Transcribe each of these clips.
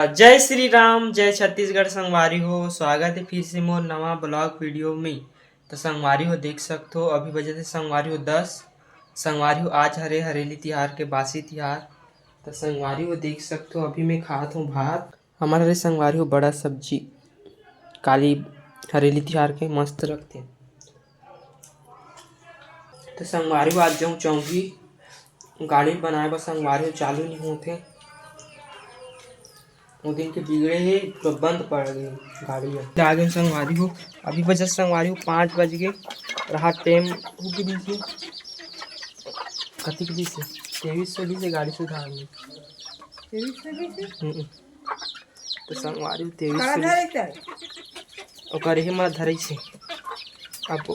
जय श्री राम, जय छत्तीसगढ़ संगवारी हो। स्वागत है फिर से मोर नवा ब्लॉग वीडियो में। तो संगवारी हो देख सकते हो अभी बजे थे संगवारी हो 10। संगवारी हो आज हरे हरेली तिहार के बासी तिहार। तो संगवारी हो देख सकते हो अभी मैं खात हूँ भात। हमारे हरे संगवारी हो बड़ा सब्जी काली हरेली तिहार के मस्त रखते। तो संगवारी हो आज जाऊँ चौकी गाड़ी बनाए बस संगवारी हो चालू नहीं होते। वो दिन के बिगड़े ही तो बंद पड़ गई गाड़ी आगे संगवारी हो। अभी बजे संगवारी हो 5 बज गए रहा टाइम हो के दीजिए कति के दीजिए 23 से गाड़ी सुधार ली 23 तो संगवारी हो 23 और ही मत धरे से अब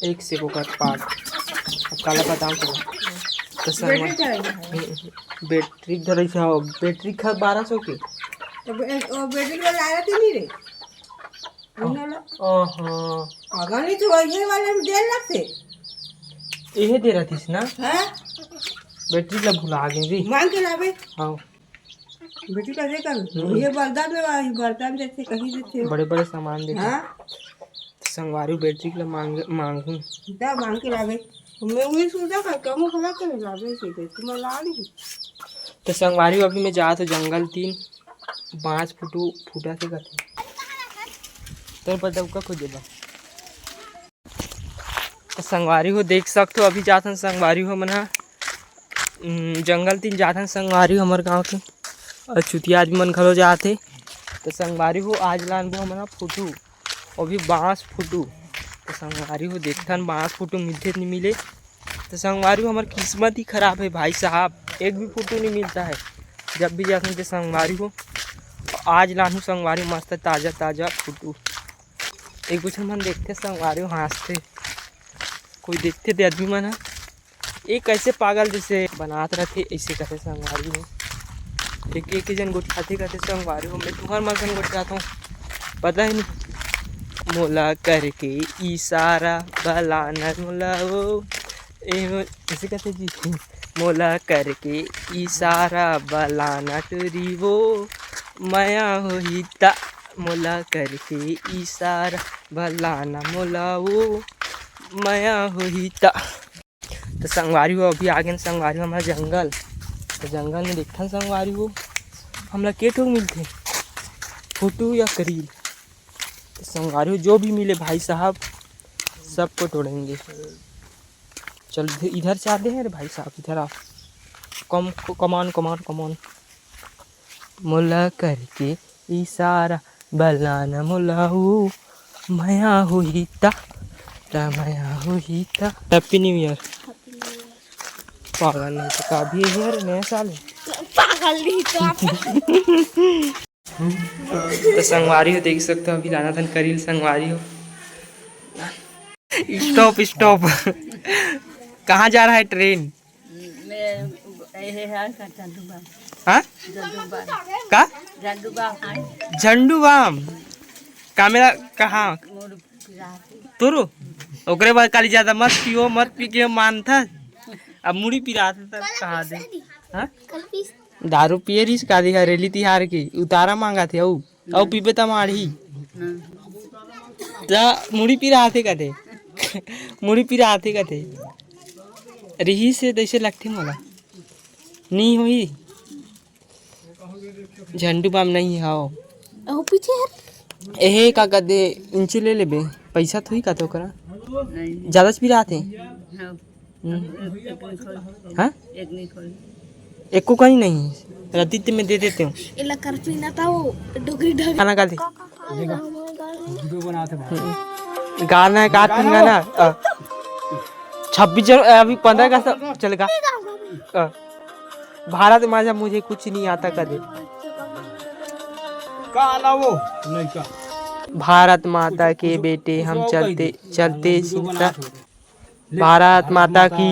एक से को कर पार्ट अब काला बताऊँ तो बैटरी धरे से हो बैटरी खा 1200 के तो बैटरी वाला आया थी नहीं रे अगर नहीं तो ये वाले में देर लगते यही दे रहा थी ना हैं बैटरी ला भुला गई रे मांग के लावे हाँ बैटरी का देखा ये बर्तन देते कहीं देते बड़े बड़े सामान देते हाँ संगवारी बैटरी के मांगू दा मांग के लावे मैं वही सोचा का कम खला के लावे से तुम ला ली तो संगवारी अभी मैं जात हो जंगल 3 बाँस फूटा से करते तो पर दबका खोज देगा। तो संगवारी हो देख सकते हो अभी जाथन संगवारी हो मना जंगल 3 जाथन संगवारी हो हमारे गाँव के और चुतिया आदमी मन घलो जाते। तो संगवारी हो आज लान वो हमारा फुटू और भी बाँस फुटू। तो संगवारी हो देखथन बाँस फुटू मिलते नहीं मिले। तो संगवारी हो हमारी किस्मत ही खराब है भाई साहब, एक भी फुटू नहीं मिलता है जब भी जाते हैं। संगवारी हो आज लानू संगवारी मस्त ताज़ा ताज़ा फुटू एक कुछ मन देखते संगवारी हो हंसते कोई देखते थे आदमी मन ये कैसे पागल जैसे बनाते रहते ऐसे कहते संगवारी हो एक जन गोठाते कहते संगवारी हो। मैं तुम्हारे मगन गोठाता हूँ पता ही नहीं मोला करके इशारा बलाना मोला वो ऐसे कहते जी मोला करके इशारा बलाना टूरी वो माया हो हिता मोला करके इशारा बलाना मोला वो माया हो हिता। तो संगवारी हो अभी आगे संगवारी हो हमारा जंगल। तो जंगल में देखता संगवारी हो हमला के ठोक मिलते फोटो या करील। तो संगवारी हो जो भी मिले भाई साहब सबको तोड़ेंगे। चल इधर से आते हैं रे भाई साहब इधर आओ कमान मोला करके इशारा बलाना मोला हो माया हो हिता माया हो हिता। हैप्पी न्यू ईयर पागल नहीं तो का भी यार नया साल है पागल नहीं तो संगवारी हो देख सकते हो अभी लाना था करील संगवारी हो स्टॉप कहाँ जा रहा है ट्रेन हाँ का झंडू बाम कामेरा कहाँ तोरो ओकरे बाद काली ज्यादा मत पियो मत पी के मानता अब मुड़ी पिराते तब कहा दे हाँ दारू पिए रही का दिखा रेली तिहार की उतारा मांगा थे औ पीबे तमाड़ी मुड़ी पिराते कहते मुड़ी पिराते कहते रही से जैसे लगते मोला नहीं हुई झंडू बाम नहीं हाओ पीछे एहे का कहते इंची ले लेबे पैसा थोड़ी का तो करा ज्यादा पिराते हाँ एक को कहीं नहीं रतीत में दे देते हूँ खाना का दे गाना है कार्टून गाना 26 अभी 15 का चलेगा। भारत माजा मुझे कुछ नहीं आता कदे भारत माता के बेटे हम चलते सीता भारत माता की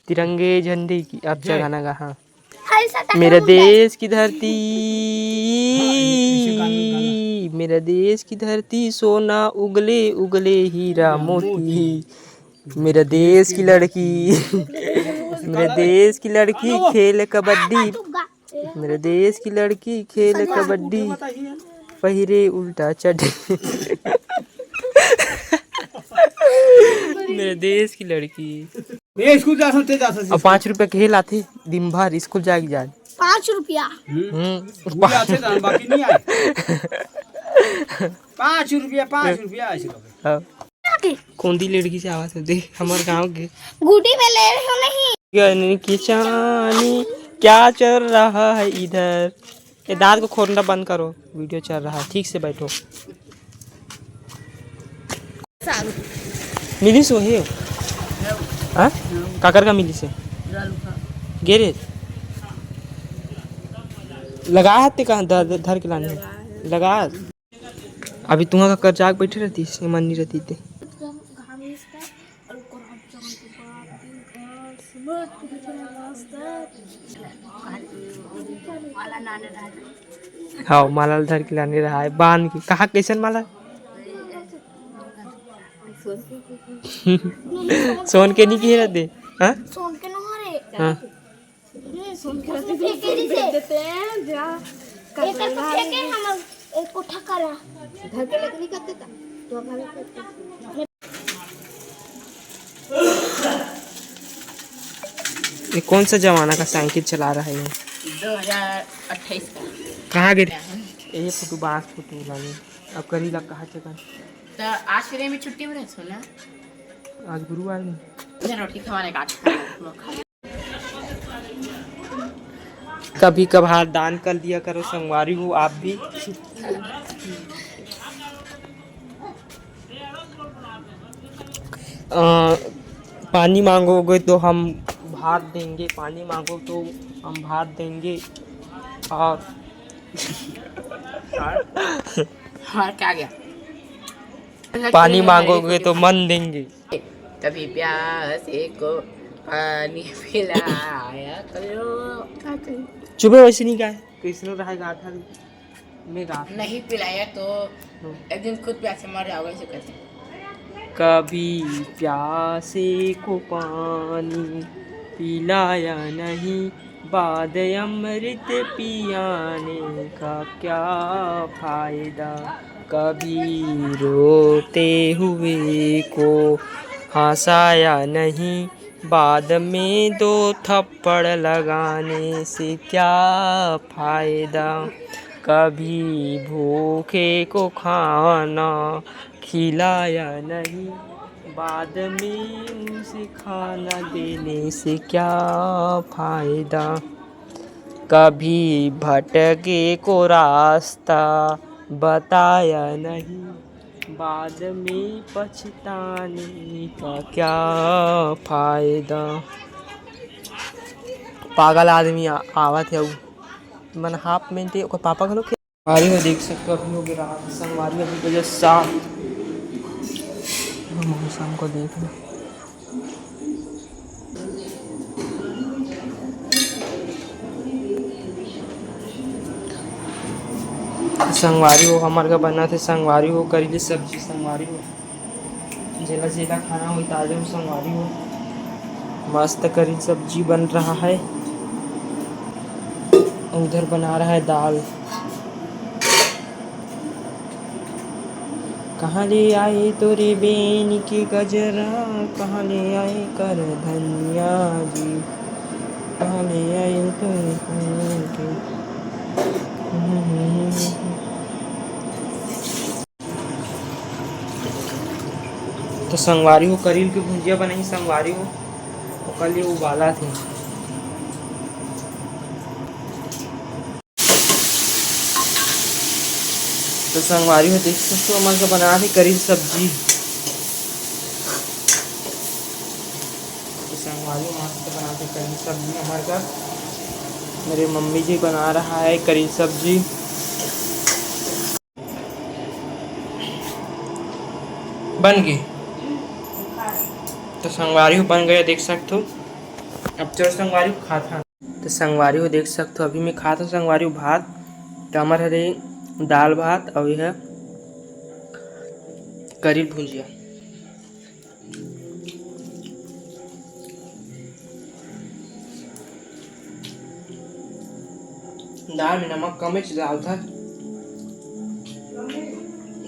तिरंगे झंडे की अब गाना गा हाँ मेरा देश की धरती मेरा देश की धरती सोना उगले उगले हीरा मोती मेरा देश की लड़की मेरे देश की लड़की खेल कबड्डी मेरे देश की लड़की खेल कबड्डी, पहिरे उल्टा चड्डी। मेरे देश की लड़की ये स्कूल जा सकते अब 5 रुपए खेल आते दिन भर स्कूल जाके जा 5 रुपया। बाकी नहीं आए। 5 रुपया ऐसे हाँ। कौंदी लड़की से आवाज होती हमारे गांव के गुडी में ले रहे हो नहीं? किसानी क्या चल रहा है इधर? ये दांत को खोलना बंद करो, वीडियो चल रहा है, ठीक से बैठो। मिली सो है हाँ? काकर का मिली से गेरे लगा हाथ कहाँ धर के लाने लगा। अभी तुम्हारा कर्जा बैठे रहती से मन नहीं रहती थे। हाँ माला धर के लाने रहा है बांध के कहा कैसन माला सोन के नहीं कह रहते हाँ सोन के नहरे हाँ सोन के देते हैं जा एक को फेंके हम एक को ठकरा घर के लेके नहीं करते था तो घर ये कौन सा जमाना का साइकिल चला रहा है ये 2028 का। कहाँ गिरे ये फोटो बांस फोटो लाने अब करी ला कहाँ चला तो आज फिर में छुट्टी में रहो ना आज गुरुवार में इधर रोटी खवाने का कभी कभार दान कर दिया करो संगवारी हो आप भी। पानी मांगोगे तो हम भात देंगे, पानी मांगो तो हम भात देंगे और क्या गया पानी मांगोगे तो मन देंगे। कभी प्यासे को पानी पिलाया करो। चुपे वैसे नहीं गाए कृष्ण रहा गाथा में गा नहीं पिलाया तो एक दिन खुद प्यासे मर जाओगे ऐसे कहते। कभी प्यासे को पानी पिलाया नहीं, बाद अमृत पियाने का क्या फायदा। कभी रोते हुए को हंसाया नहीं, बाद में 2 थप्पड़ लगाने से क्या फायदा। कभी भूखे को खाना खिलाया नहीं, बाद में उसे खाना देने से क्या फायदा। कभी भटके को रास्ता बताया नहीं, बाद में पछताने का क्या फायदा। पागल आदमी आवत है मन हाफ में थे पापा का लोग संगवारी में देख सकते हो अभी हो गया रात संगवारी अभी बजे 7 मौसम को देख लो। संगवारी हो हमारे का बना थे संगवारी हो करेली सब्जी संगवारी हो जेला जेला खाना हो ताजे हो संगवारी हो मस्त करी सब्जी बन रहा है। उधर बना रहा है दाल। कहाँ ले आए तोरे बेन के गजरा, कहाँ ले आए कर धनिया जी, कहाँ ले आए तोरे बेन के। तो संगवारी हो करील की भुजिया बनाई संगवारी हो कल ये उबाला थे। तो संगवारी हो देख सकते हो हमारे को बना थे करील सब्जी। तो संगवारी मस्त बना थे करील सब्जी हमारे का। मेरे मम्मी जी बना रहा है करील सब्जी। बन गई तो संगवारी हो बन गया देख सकते हो। अब चलो संगवारी हो खाता तो संगवारी हो देख सकते हो अभी मैं खाता संगवारी हो भात तो हमारे हरे दाल भात और यह करी भुजिया। दाल में नमक कम है डाल था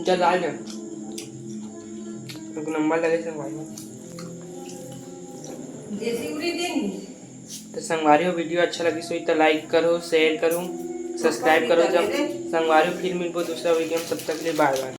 चल डाल दे नंबर लगे संगवारी तो संगवारी वीडियो अच्छा लगी सो तो लाइक करो शेयर करो सब्सक्राइब करो जब संगवारी फिर मिलबो दूसरा वीडियो में तब तक के लिए बाय बाय।